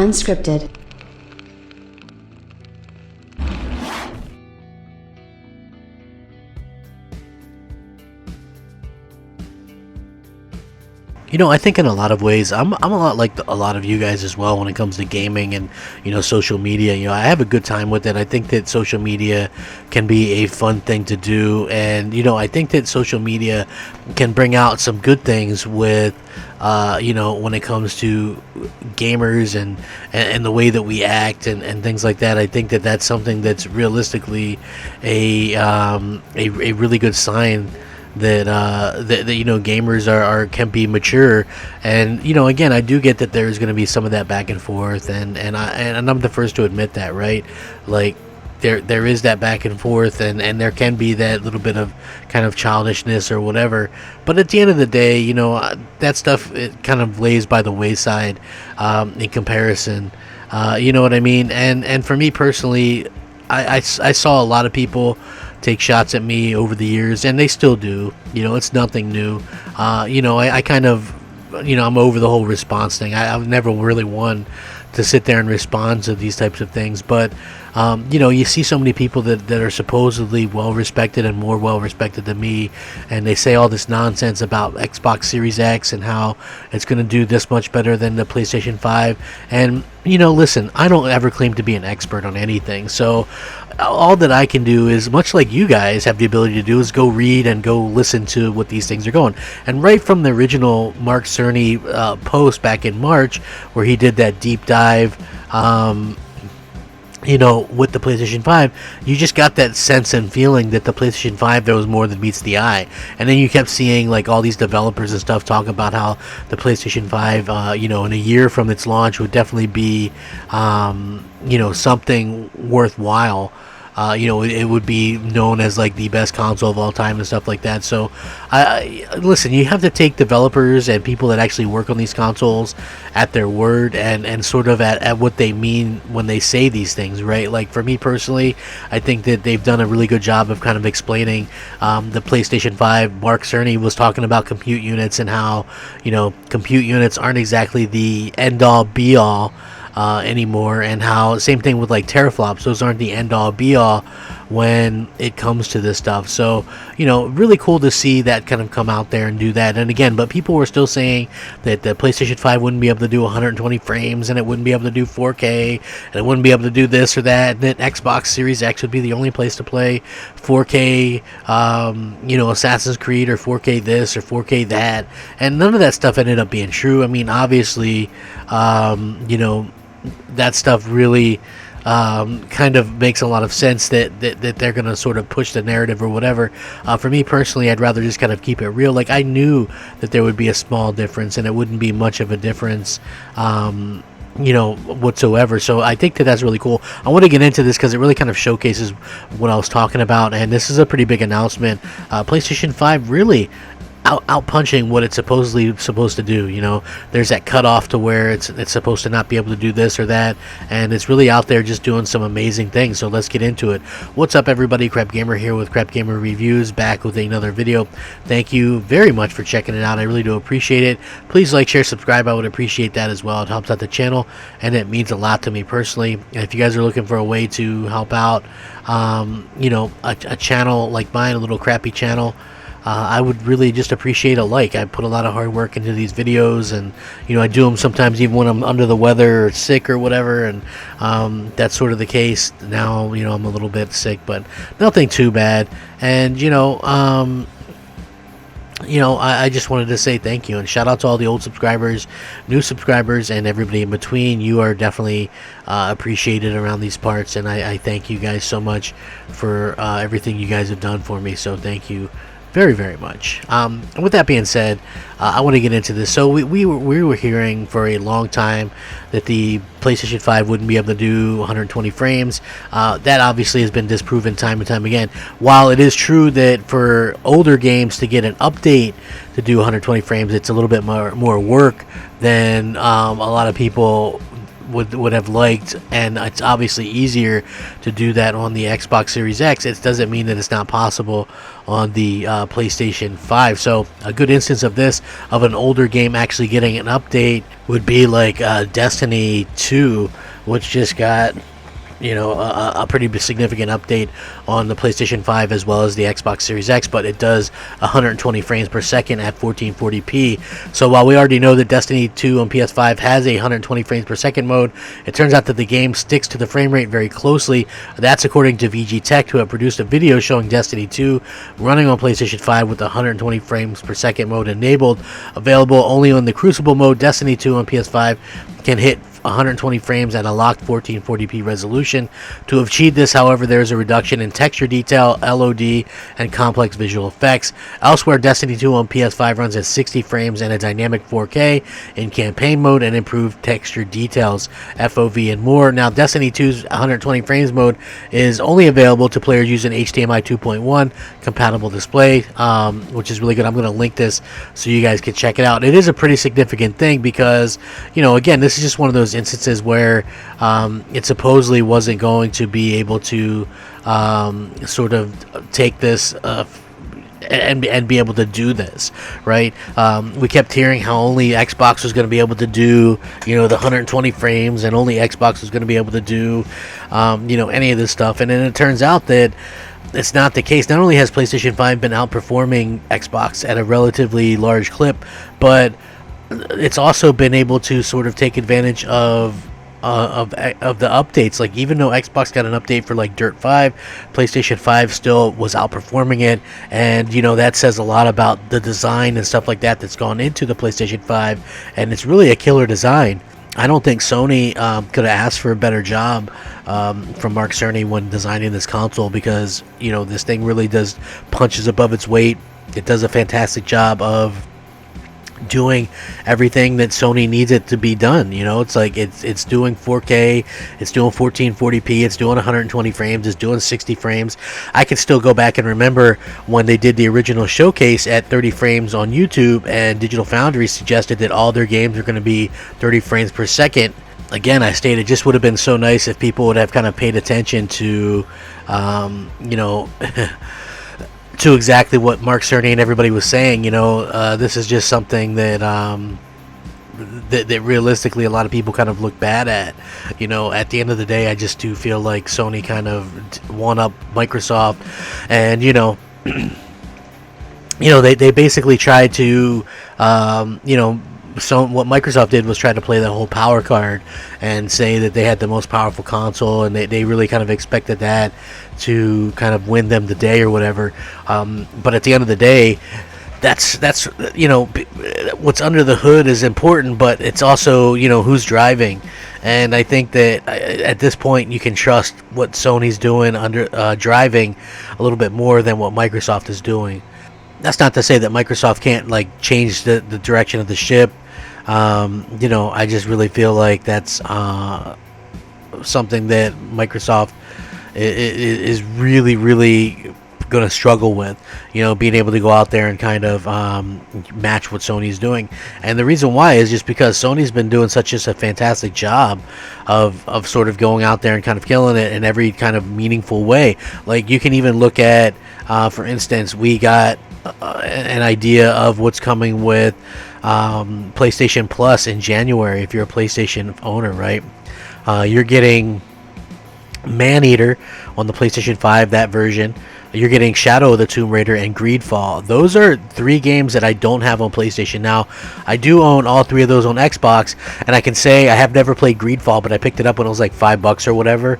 Unscripted. You know, I think in a lot of ways, I'm a lot like a lot of you guys as well when it comes to gaming and, social media. I have a good time with it. I think that social media can be a fun thing to do. And, I think that social media can bring out some good things with, when it comes to gamers and the way that we act and things like that. I think that that's something that's realistically a really good sign that gamers are can be mature. And again, I do get that there's going to be some of that back and forth, and I'm the first to admit that, right? Like there is that back and forth, and there can be that little bit of kind of childishness or whatever, but at the end of the day, that stuff, it kind of lays by the wayside in comparison. You know what I mean? And for me personally, I saw a lot of people take shots at me over the years, and they still do. It's nothing new. I kind of, I'm over the whole response thing. I've never really one to sit there and respond to these types of things, but you see so many people that are supposedly well respected and more well respected than me, and they say all this nonsense about Xbox Series X and how it's going to do this much better than the PlayStation 5. And listen, I don't ever claim to be an expert on anything, so all that I can do is, much like you guys have the ability to do, is go read and go listen to what these things are going. And right from the original Mark Cerny post back in March, where he did that deep dive with the PlayStation 5, you just got that sense and feeling that the PlayStation 5, there was more than meets the eye. And then you kept seeing like all these developers and stuff talk about how the PlayStation 5, in a year from its launch, would definitely be, something worthwhile. It would be known as like the best console of all time and stuff like that. So, listen, you have to take developers and people that actually work on these consoles at their word and sort of at what they mean when they say these things, right? Like for me personally, I think that they've done a really good job of kind of explaining the PlayStation 5. Mark Cerny was talking about compute units and how, compute units aren't exactly the end-all be-all anymore, and how same thing with like teraflops, those aren't the end all be all when it comes to this stuff. So really cool to see that kind of come out there and do that. And again, but people were still saying that the PlayStation 5 wouldn't be able to do 120 frames, and it wouldn't be able to do 4K, and it wouldn't be able to do this or that, and that Xbox Series X would be the only place to play 4K Assassin's Creed, or 4K this or 4K that. And none of that stuff ended up being true. I mean, obviously, that stuff really kind of makes a lot of sense that they're going to sort of push the narrative or whatever. For me personally, I'd rather just kind of keep it real. Like, I knew that there would be a small difference, and it wouldn't be much of a difference whatsoever. So I think that that's really cool. I want to get into this because it really kind of showcases what I was talking about, and this is a pretty big announcement. PlayStation 5 really out punching what it's supposed to do. There's that cutoff to where it's supposed to not be able to do this or that, and it's really out there just doing some amazing things. So let's get into it. What's up, everybody? Crapgamer here with Crapgamer Reviews, back with another video. Thank you very much for checking it out. I really do appreciate it. Please like, share, subscribe. I would appreciate that as well. It helps out the channel, and it means a lot to me personally. And if you guys are looking for a way to help out a channel like mine, a little crappy channel, I would really just appreciate a like. I put a lot of hard work into these videos, and I do them sometimes even when I'm under the weather or sick or whatever, and that's sort of the case now. I'm a little bit sick, but nothing too bad. And I just wanted to say thank you and shout out to all the old subscribers, new subscribers, and everybody in between. You are definitely appreciated around these parts, and I thank you guys so much for everything you guys have done for me. So thank you very, very much. And with that being said, I want to get into this. So we were hearing for a long time that the PlayStation 5 wouldn't be able to do 120 frames. That obviously has been disproven time and time again. While it is true that for older games to get an update to do 120 frames, it's a little bit more work than a lot of people would have liked, and it's obviously easier to do that on the Xbox Series X. It doesn't mean that it's not possible on the PlayStation 5. So a good instance of this, of an older game actually getting an update, would be like Destiny 2, which just got a pretty significant update on the PlayStation 5 as well as the Xbox Series X, but it does 120 frames per second at 1440p. So while we already know that Destiny 2 on PS5 has a 120 frames per second mode, it turns out that the game sticks to the frame rate very closely. That's according to VG Tech, who have produced a video showing Destiny 2 running on PlayStation 5 with 120 frames per second mode enabled. Available only on the Crucible mode, Destiny 2 on PS5 can hit 120 frames at a locked 1440p resolution. To achieve this, however, there is a reduction in texture detail, LOD, and complex visual effects. Elsewhere, Destiny 2 on PS5 runs at 60 frames and a dynamic 4K in campaign mode and improved texture details, FOV, and more. Now, Destiny 2's 120 frames mode is only available to players using HDMI 2.1 compatible display, which is really good. I'm going to link this so you guys can check it out. It is a pretty significant thing because, again, this is just one of those instances where it supposedly wasn't going to be able to sort of take this and be able to do this, right? We kept hearing how only Xbox was going to be able to do, the 120 frames, and only Xbox was going to be able to do, any of this stuff. And then it turns out that it's not the case. Not only has PlayStation 5 been outperforming Xbox at a relatively large clip, but it's also been able to sort of take advantage of the updates. Like, even though Xbox got an update for like Dirt 5, PlayStation 5 still was outperforming it, and that says a lot about the design and stuff like that that's gone into the PlayStation 5, and it's really a killer design. I don't think Sony could have asked for a better job from Mark Cerny when designing this console, because this thing really punches above its weight. It does a fantastic job of doing everything that Sony needs it to be done. It's like it's doing 4K, it's doing 1440p, it's doing 120 frames, it's doing 60 frames. I can still go back and remember when they did the original showcase at 30 frames on YouTube, and Digital Foundry suggested that all their games are going to be 30 frames per second. Again, I stated, it just would have been so nice if people would have kind of paid attention to to exactly what Mark Cerny and everybody was saying. This is just something that that realistically a lot of people kind of look bad at. At the end of the day, I just do feel like Sony kind of won up Microsoft, and they basically tried to so what Microsoft did was try to play that whole power card and say that they had the most powerful console, and they really kind of expected that to kind of win them the day or whatever. But at the end of the day, that's what's under the hood is important, but it's also who's driving. And I think that at this point you can trust what Sony's doing under driving a little bit more than what Microsoft is doing. That's not to say that Microsoft can't change the direction of the ship. I just really feel like that's something that Microsoft is really, really going to struggle with, being able to go out there and kind of match what Sony's doing. And the reason why is just because Sony's been doing such a fantastic job of sort of going out there and kind of killing it in every kind of meaningful way. Like, you can even look at, for instance, we got an idea of what's coming with PlayStation Plus in January. If you're a PlayStation owner, right, you're getting Maneater on the PlayStation 5, that version. You're getting Shadow of the Tomb Raider and Greedfall. Those are 3 games that I don't have on PlayStation. Now, I do own all 3 of those on Xbox, and I can say I have never played Greedfall, but I picked it up when it was like $5 or whatever.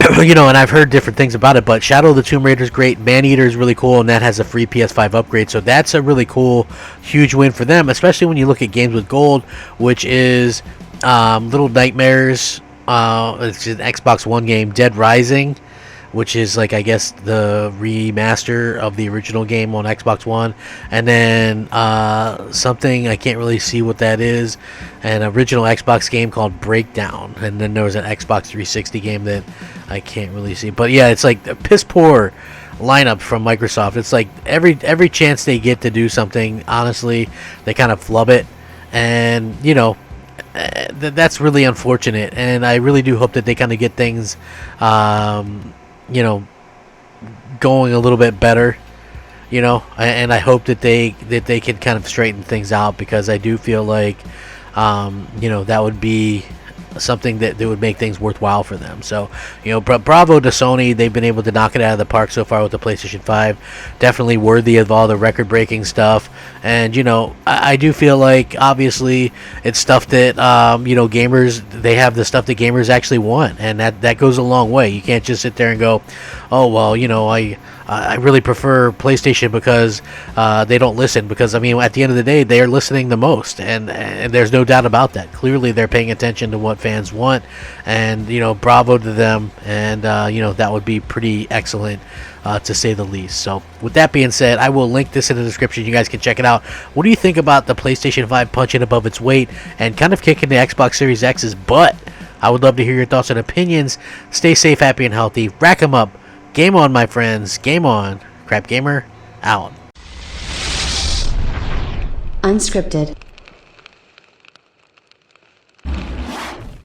And I've heard different things about it, but Shadow of the Tomb Raider is great. Maneater is really cool, and that has a free PS5 upgrade, so that's a really cool, huge win for them, especially when you look at games with gold, which is Little Nightmares. It's an Xbox One game, Dead Rising, which is I guess the remaster of the original game on Xbox One, and then something I can't really see what that is, an original Xbox game called Breakdown, and then there was an Xbox 360 game that I can't really see. But yeah, it's like a piss poor lineup from Microsoft. It's like every chance they get to do something, honestly, they kind of flub it, and that's really unfortunate, and I really do hope that they kind of get things, you know, going a little bit better. You know, and I hope that they can kind of straighten things out, because I do feel like, you know, that would be something that would make things worthwhile for them. So, you know, bravo to Sony. They've been able to knock it out of the park so far with the PlayStation 5. Definitely worthy of all the record-breaking stuff. And, you know, I do feel like, obviously, it's stuff that, you know, gamers, they have the stuff that gamers actually want. And that goes a long way. You can't just sit there and go, oh, well, you know, I really prefer PlayStation because they don't listen. Because, I mean, at the end of the day, they are listening the most. And there's no doubt about that. Clearly, they're paying attention to what fans want. And, you know, bravo to them. And, you know, that would be pretty excellent, to say the least. So, with that being said, I will link this in the description. You guys can check it out. What do you think about the PlayStation 5 punching above its weight and kind of kicking the Xbox Series X's butt? I would love to hear your thoughts and opinions. Stay safe, happy, and healthy. Rack 'em up. Game on, my friends. Game on. Crapgamer, out. Unscripted.